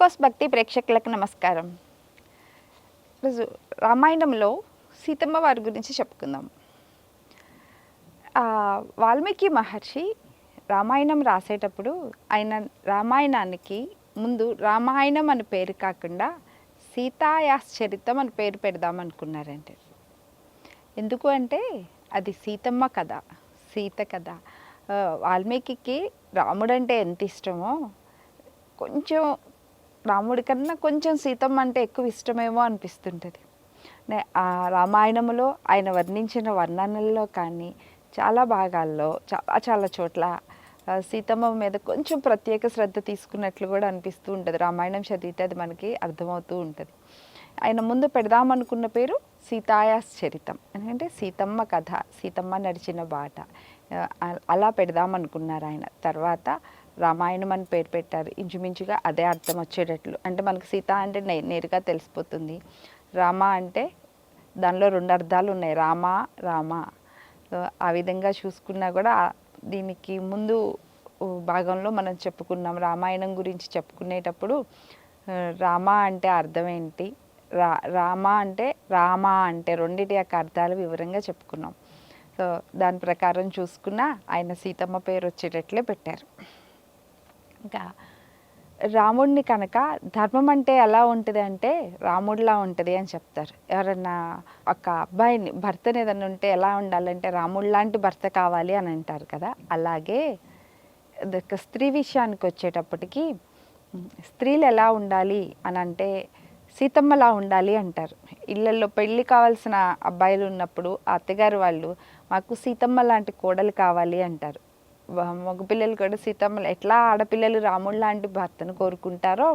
Post భక్తి ప్రేక్షకులకు నమస్కారం. ఈరోజు రామాయణంలో సీతమ్మ వారి గురించి చెప్పుకుందాం. వాల్మీకి మహర్షి రామాయణం రాసేటప్పుడు ఆయన రామాయణానికి ముందు రామాయణం అని పేరు కాకుండా సీతాయాశ్చరితం అని పేరు పెడదాం అనుకున్నారంటే. ఎందుకు అంటే అది సీతమ్మ కథ, సీత కథ. వాల్మీకి రాముడు అంటే ఎంత ఇష్టమో, కొంచెం రాముడి కన్నా కొంచెం సీతమ్మ అంటే ఎక్కువ ఇష్టమేమో అనిపిస్తుంటుంది. ఆ రామాయణంలో ఆయన వర్ణించిన వర్ణనల్లో కానీ చాలా భాగాల్లో చాలా చోట్ల సీతమ్మ మీద కొంచెం ప్రత్యేక శ్రద్ధ తీసుకున్నట్లు కూడా అనిపిస్తూ ఉంటుంది. రామాయణం చదివితే అది మనకి అర్థమవుతూ ఉంటుంది. ఆయన ముందు పెడదామనుకున్న పేరు సీతాయాశ్చరితం, ఎందుకంటే సీతమ్మ కథ, సీతమ్మ నడిచిన బాట, అలా పెడదామనుకున్నారు ఆయన. తర్వాత రామాయణం అని పేరు పెట్టారు. ఇంచుమించుగా అదే అర్థం వచ్చేటట్లు, అంటే మనకు సీత అంటే నేరుగా తెలిసిపోతుంది. రామ అంటే దానిలో రెండు అర్థాలు ఉన్నాయి, రామ రామ. ఆ విధంగా చూసుకున్నా కూడా దీనికి ముందు భాగంలో మనం చెప్పుకున్నాం. రామాయణం గురించి చెప్పుకునేటప్పుడు రామ అంటే అర్థం ఏంటి, రామ అంటే రామ అంటే రెండింటి యొక్క అర్థాలు వివరంగా చెప్పుకున్నాం. సో దాని ప్రకారం చూసుకున్నా ఆయన సీతమ్మ పేరు వచ్చేటట్లే పెట్టారు. ఇంకా రాముడిని కనుక ధర్మం అంటే ఎలా ఉంటుంది అంటే రాముడిలా ఉంటుంది అని చెప్తారు. ఎవరన్నా ఒక అబ్బాయిని భర్తని ఏదన్నా ఉంటే ఎలా ఉండాలంటే రాముడు లాంటి భర్త కావాలి అని అంటారు కదా. అలాగే స్త్రీ విషయానికి వచ్చేటప్పటికి స్త్రీలు ఎలా ఉండాలి అని అంటే సీతమ్మలా ఉండాలి అంటారు. ఇళ్ళల్లో పెళ్ళి కావాల్సిన అబ్బాయిలు ఉన్నప్పుడు ఆ అత్తగారు వాళ్ళు మాకు సీతమ్మ లాంటి కోడలు కావాలి అంటారు. మగపిల్లలు కూడా సీతమ్మలు ఎట్లా ఆడపిల్లలు రాముడు లాంటి భర్తను కోరుకుంటారో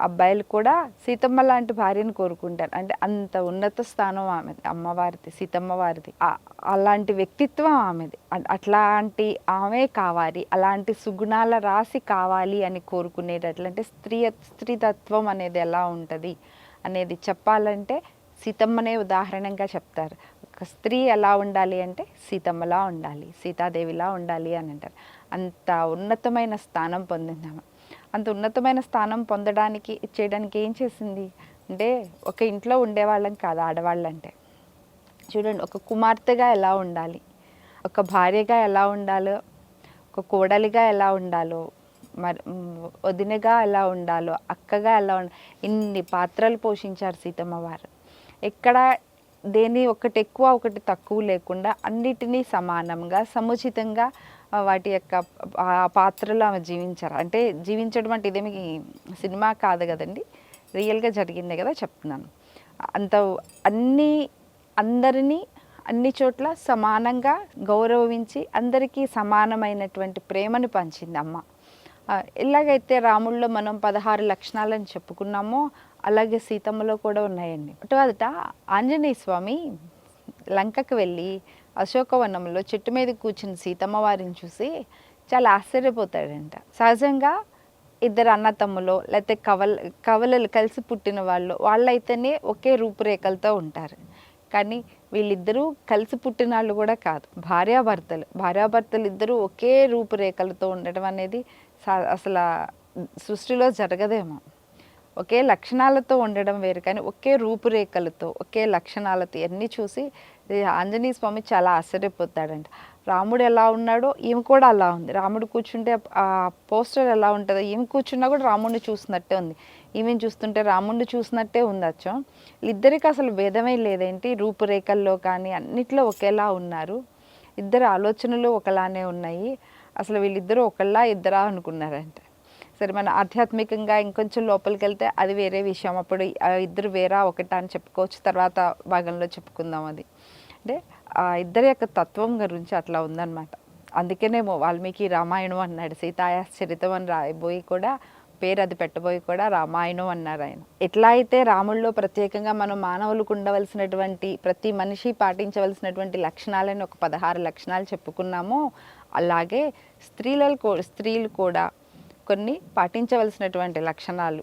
అబ్బాయిలు కూడా సీతమ్మ లాంటి భార్యను కోరుకుంటారు. అంటే అంత ఉన్నత స్థానం ఆమెది, అమ్మవారిది, సీతమ్మ వారిది. అలాంటి వ్యక్తిత్వం ఆమెది. అట్లాంటి ఆమె కావాలి, అలాంటి సుగుణాల రాశి కావాలి అని కోరుకునేటట్లు. అంటే స్త్రీతత్వం అనేది ఎలా ఉంటుంది అనేది చెప్పాలంటే సీతమ్మనే ఉదాహరణగా చెప్తారు. ఒక స్త్రీ ఎలా ఉండాలి అంటే సీతమ్మలా ఉండాలి, సీతాదేవిలా ఉండాలి అని అంటారు. అంత ఉన్నతమైన స్థానం పొందిందాము. అంత ఉన్నతమైన స్థానం చేయడానికి ఏం చేసింది అంటే, ఒక ఇంట్లో ఉండేవాళ్ళం కాదు ఆడవాళ్ళంటే. చూడండి, ఒక కుమార్తెగా ఎలా ఉండాలి, ఒక భార్యగా ఎలా ఉండాలో, ఒక కోడలిగా ఎలా ఉండాలో, మరి వదినగా ఎలా ఉండాలో, అక్కగా ఎలా ఇన్ని పాత్రలు పోషించారు సీతమ్మ వారు. ఎక్కడ దేని ఒకటి ఎక్కువ ఒకటి తక్కువ లేకుండా అన్నిటినీ సమానంగా సముచితంగా వాటి యొక్క పాత్రలు ఆమె జీవించారు. అంటే జీవించడం అంటే ఇదేమి సినిమా కాదు కదండి, రియల్గా జరిగిందే కదా చెప్తున్నాను. అందరినీ అన్ని చోట్ల సమానంగా గౌరవించి అందరికీ సమానమైనటువంటి ప్రేమను పంచింది అమ్మ. ఎలాగైతే రాముల్లో మనం 16 లక్షణాలని చెప్పుకున్నామో అలాగే సీతమ్మలో కూడా ఉన్నాయండి. మొట్టమొదట ఆంజనేయ స్వామి లంకకు వెళ్ళి అశోకవనంలో చెట్టు మీద కూర్చుని సీతమ్మ వారిని చూసి చాలా ఆశ్చర్యపోతాడంట. సహజంగా ఇద్దరు అన్నతమ్ములో లేకపోతే కవలలు కలిసి పుట్టిన వాళ్ళైతేనే ఒకే రూపురేఖలతో ఉంటారు. కానీ వీళ్ళిద్దరూ కలిసి పుట్టిన వాళ్ళు కూడా కాదు, భార్యాభర్తలు ఇద్దరూ ఒకే రూపురేఖలతో ఉండటం అనేది అసలు సృష్టిలో జరగదేమో. ఒకే లక్షణాలతో ఉండడం వేరు, కానీ ఒకే రూపురేఖలతో ఒకే లక్షణాలతో అన్నీ చూసి ఆంజనేయ స్వామి చాలా ఆశ్చర్యపోతాడంట. రాముడు ఎలా ఉన్నాడో ఈమె కూడా అలా ఉంది. రాముడు కూర్చుంటే ఆ పోస్టర్ ఎలా ఉంటుందో ఈమె కూర్చున్నా కూడా రాముడిని చూసినట్టే ఉంది, ఈమెను చూస్తుంటే రాముడిని చూసినట్టే ఉంది. అచ్చం వీళ్ళిద్దరికి అసలు భేదమే లేదేంటి, రూపురేఖల్లో కానీ అన్నిట్లో ఒకేలా ఉన్నారు, ఇద్దరు ఆలోచనలు ఒకలానే ఉన్నాయి. అసలు వీళ్ళిద్దరూ ఒకళ్ళా ఇద్దరా అనుకున్నారంట. సరే, మన ఆధ్యాత్మికంగా ఇంకొంచెం లోపలికి వెళ్తే అది వేరే విషయం. అప్పుడు ఇద్దరు వేరా ఒకటా అని చెప్పుకోవచ్చు, తర్వాత భాగంలో చెప్పుకుందాం. అది అంటే ఆ ఇద్దరి యొక్క తత్వం గురించి అట్లా ఉందన్నమాట. అందుకేనేమో వాల్మీకి రామాయణం అన్నాడు. సీతాయాశ్చరితం అని రాయబోయి కూడా పేరు అది పెట్టబోయి కూడా రామాయణం అన్నారు ఆయన. ఎట్లా అయితే రాముల్లో ప్రత్యేకంగా మనం మానవులకు ఉండవలసినటువంటి ప్రతి మనిషి పాటించవలసినటువంటి లక్షణాలని ఒక 16 లక్షణాలు చెప్పుకున్నామో, అలాగే స్త్రీలు కూడా కొన్ని పాటించవలసినటువంటి లక్షణాలు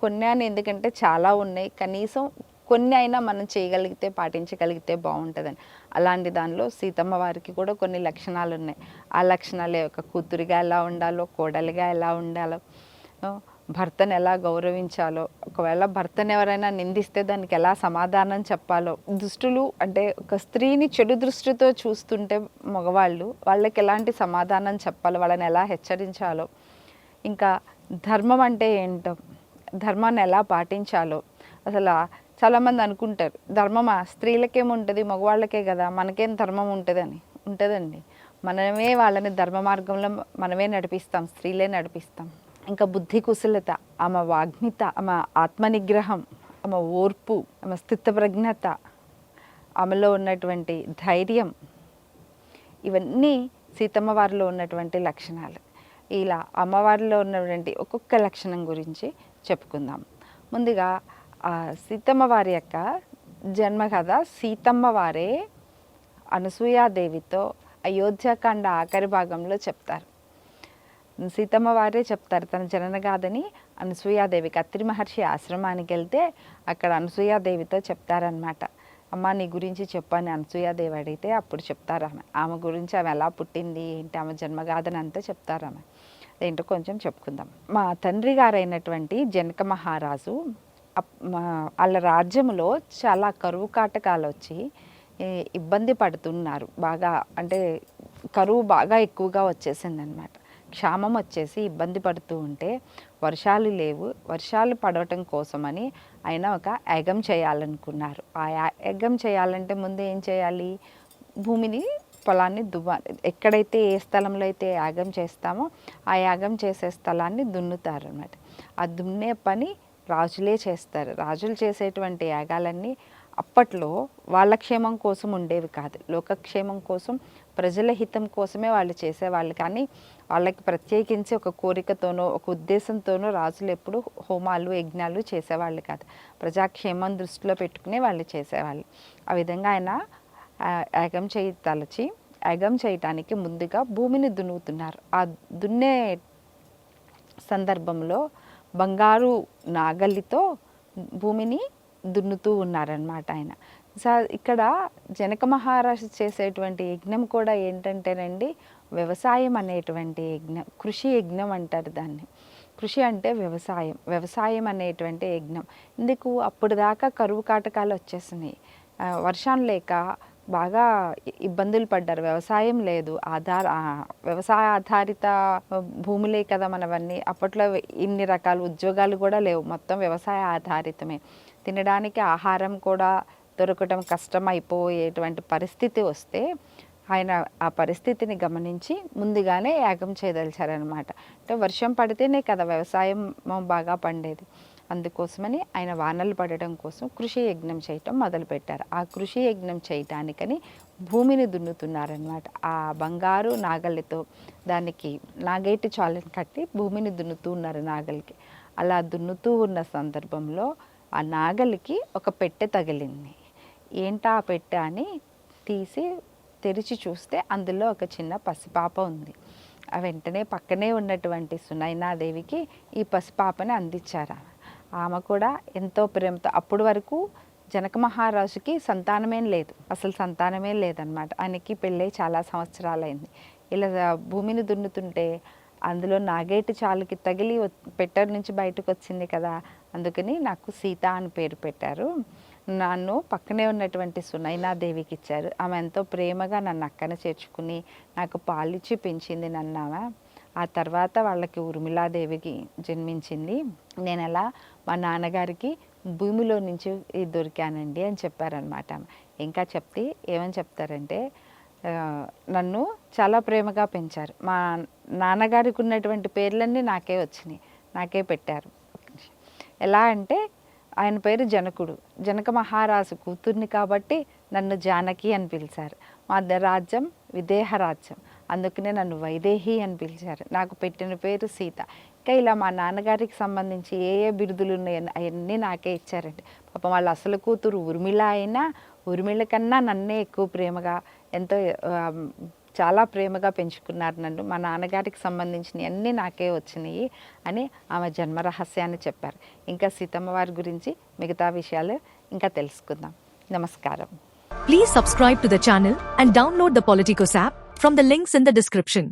కొన్ని అని, ఎందుకంటే చాలా ఉన్నాయి, కనీసం కొన్ని అయినా మనం చేయగలిగితే పాటించగలిగితే బాగుంటుందని. అలాంటి దానిలో సీతమ్మ వారికి కూడా కొన్ని లక్షణాలు ఉన్నాయి. ఆ లక్షణాలే ఒక కూతురిగా ఎలా ఉండాలో, కోడలిగా ఎలా ఉండాలో, భర్తను ఎలా గౌరవించాలో, ఒకవేళ భర్తను ఎవరైనా నిందిస్తే దానికి ఎలా సమాధానం చెప్పాలో, దుష్టులు అంటే ఒక స్త్రీని చెడు దృష్టితో చూస్తుంటే మగవాళ్ళు వాళ్ళకి ఎలాంటి సమాధానం చెప్పాలో, వాళ్ళని ఎలా హెచ్చరించాలో, ఇంకా ధర్మం అంటే ఏంటో, ధర్మాన్ని ఎలా పాటించాలో, అసలు చాలామంది అనుకుంటారు ధర్మమా స్త్రీలకేముంటుంది మగవాళ్ళకే కదా మనకేం ధర్మం ఉంటుందని. ఉంటుందండి. మనమే వాళ్ళని ధర్మ మార్గంలో మనమే నడిపిస్తాం, స్త్రీలే నడిపిస్తాం. ఇంకా బుద్ధి కుశలత, ఆమె వాగ్మిత, ఆమె ఆత్మనిగ్రహం, ఆమె ఓర్పు, ఆమె స్థితప్రజ్ఞత, ఆమెలో ఉన్నటువంటి ధైర్యం, ఇవన్నీ సీతమ్మ వారిలో ఉన్నటువంటి లక్షణాలు. ఇలా అమ్మవారిలో ఉన్నటువంటి ఒక్కొక్క లక్షణం గురించి చెప్పుకుందాం. ముందుగా సీతమ్మ వారి యొక్క జన్మ కథ. సీతమ్మ వారే అనసూయాదేవితో అయోధ్యకాండ ఆఖరి భాగంలో చెప్తారు. సీతమ్మ వారే చెప్తారు తన జననగాథని అనసూయాదేవికి. అత్రి మహర్షి ఆశ్రమానికి వెళ్తే అక్కడ అనసూయాదేవితో చెప్తారనమాట. అమ్మ నీ గురించి చెప్పని అనసూయాదేవి అడిగితే అప్పుడు చెప్తారు ఆమె గురించి, ఆమె ఎలా పుట్టింది ఏంటి, ఆమె జన్మగాథని అంతా చెప్తారు ఆమె. ఏంటో కొంచెం చెప్పుకుందాం. మా తండ్రి గారైనటువంటి జనక మహారాజు వాళ్ళ రాజ్యంలో చాలా కరువు కాటకాలు వచ్చి ఇబ్బంది పడుతున్నారు. బాగా అంటే కరువు బాగా ఎక్కువగా వచ్చేసిందనమాట. క్షామం వచ్చేసి ఇబ్బంది పడుతూ ఉంటే వర్షాలు లేవు. వర్షాలు పడవటం కోసమని ఆయన ఒక యాగం చేయాలనుకున్నారు. ఆ యాగం చేయాలంటే ముందు ఏం చేయాలి, భూమిని పొలాన్ని దువ్వాలి. ఎక్కడైతే ఏ స్థలంలో అయితే యాగం చేస్తామో ఆ యాగం చేసే స్థలాన్ని దున్నుతారు అన్నమాట. ఆ దున్నే పని రాజులే చేస్తారు. రాజులు చేసేటువంటి యాగాలన్నీ అప్పట్లో వాళ్ళ క్షేమం కోసం ఉండేవి కాదు, లోకక్షేమం కోసం, ప్రజల హితం కోసమే వాళ్ళు చేసేవాళ్ళు. కానీ వాళ్ళకి ప్రత్యేకించి ఒక కోరికతోనో ఒక ఉద్దేశంతోనో రాజులు ఎప్పుడు హోమాలు యజ్ఞాలు చేసేవాళ్ళు కాదు. ప్రజాక్షేమం దృష్టిలో పెట్టుకునే వాళ్ళు చేసేవాళ్ళు. ఆ విధంగా ఆయన యాగం తలచి యాగం చేయటానికి ముందుగా భూమిని దున్నుతున్నారు. ఆ దున్నే సందర్భంలో బంగారు నాగలితో భూమిని దున్నుతూ ఉన్నారనమాట ఆయన. ఇక్కడ జనక మహారాజు చేసేటువంటి యజ్ఞం కూడా ఏంటంటేనండి వ్యవసాయం అనేటువంటి యజ్ఞం, కృషి యజ్ఞం అంటారు దాన్ని. కృషి అంటే వ్యవసాయం, వ్యవసాయం అనేటువంటి యజ్ఞం. ఇందుకు అప్పుడు దాకా కరువు కాటకాలు వచ్చేసినాయి, వర్షం లేక బాగా ఇబ్బందులు పడ్డారు. వ్యవసాయం లేదు, వ్యవసాయ ఆధారిత భూములే కదా మనవన్నీ. అప్పట్లో ఇన్ని రకాల ఉద్యోగాలు కూడా లేవు, మొత్తం వ్యవసాయ ఆధారితమే. తినడానికి ఆహారం కూడా దొరకటం కష్టం అయిపోయేటువంటి పరిస్థితి వస్తే ఆయన ఆ పరిస్థితిని గమనించి ముందుగానే యాగం చేయదలిచారనమాట. అంటే వర్షం పడితేనే కదా వ్యవసాయం బాగా పండేది. అందుకోసమని ఆయన వానలు పడడం కోసం కృషి యజ్ఞం చేయటం మొదలుపెట్టారు. ఆ కృషి యజ్ఞం చేయటానికని భూమిని దున్నుతున్నారనమాట. ఆ బంగారు నాగలితో దానికి నాగేటి చాలని కట్టి భూమిని దున్నుతూ ఉన్నారు నాగలికి. అలా దున్నుతూ ఉన్న సందర్భంలో ఆ నాగలికి ఒక పెట్టె తగిలింది. ఏంటా ఆ పెట్టె అని తెరిచి చూస్తే అందులో ఒక చిన్న పసిపాప ఉంది. ఆ వెంటనే పక్కనే ఉన్నటువంటి సునైనాదేవికి ఈ పసిపాపని అందించారు. ఆమె కూడా ఎంతో ప్రేమతో, అప్పటి వరకు జనక మహారాజుకి సంతానమేం లేదు, అసలు సంతానమే లేదనమాట. ఆయనకి పెళ్ళై చాలా సంవత్సరాలైంది. ఇలా భూమిని దున్నుతుంటే అందులో నాగేటి చాలుకి తగిలి పెట్టె నుంచి బయటకు వచ్చింది కదా, అందుకని నాకు సీత అని పేరు పెట్టారు. నన్ను పక్కనే ఉన్నటువంటి సునైనాదేవికి ఇచ్చారు. ఆమె ఎంతో ప్రేమగా నన్ను అక్కన చేర్చుకుని నాకు పాలిచ్చి పెంచింది నన్ను ఆమె. ఆ తర్వాత వాళ్ళకి ఊర్మిళాదేవికి జన్మించింది. నేను అలా మా నాన్నగారికి భూమిలో నుంచి దొరికానండి అని చెప్పారనమాట. ఇంకా చెప్తే ఏమని చెప్తారంటే నన్ను చాలా ప్రేమగా పెంచారు. మా నాన్నగారికి ఉన్నటువంటి పేర్లన్నీ నాకే వచ్చినాయి, నాకే పెట్టారు. ఎలా అంటే ఆయన పేరు జనకుడు, జనక మహారాజు కూతుర్ని కాబట్టి నన్ను జానకి అని పిలిచారు. మా రాజ్యం విదేహ రాజ్యం, అందుకనే నన్ను వైదేహి అని పిలిచారు. నాకు పెట్టిన పేరు సీత. ఇంకా ఇలా మా నాన్నగారికి సంబంధించి ఏ బిరుదులు ఉన్నాయో అవన్నీ నాకే ఇచ్చారండి. పాపం వాళ్ళ అసలు కూతురు ఊర్మిళ అయినా ఊర్మిళ కన్నా నన్నే ఎక్కువ ప్రేమగా ఎంతో చాలా ప్రేమగా పెంచుకున్నారు నన్ను. మా నాన్నగారికి సంబంధించినవి అన్నీ నాకే వచ్చినాయి అని ఆమె జన్మ రహస్యాన్ని చెప్పారు. ఇంకా సీతమ్మ వారి గురించి మిగతా విషయాలు ఇంకా తెలుసుకుందాం. నమస్కారం. Please subscribe to the channel and download the Politicos app from the links in the description.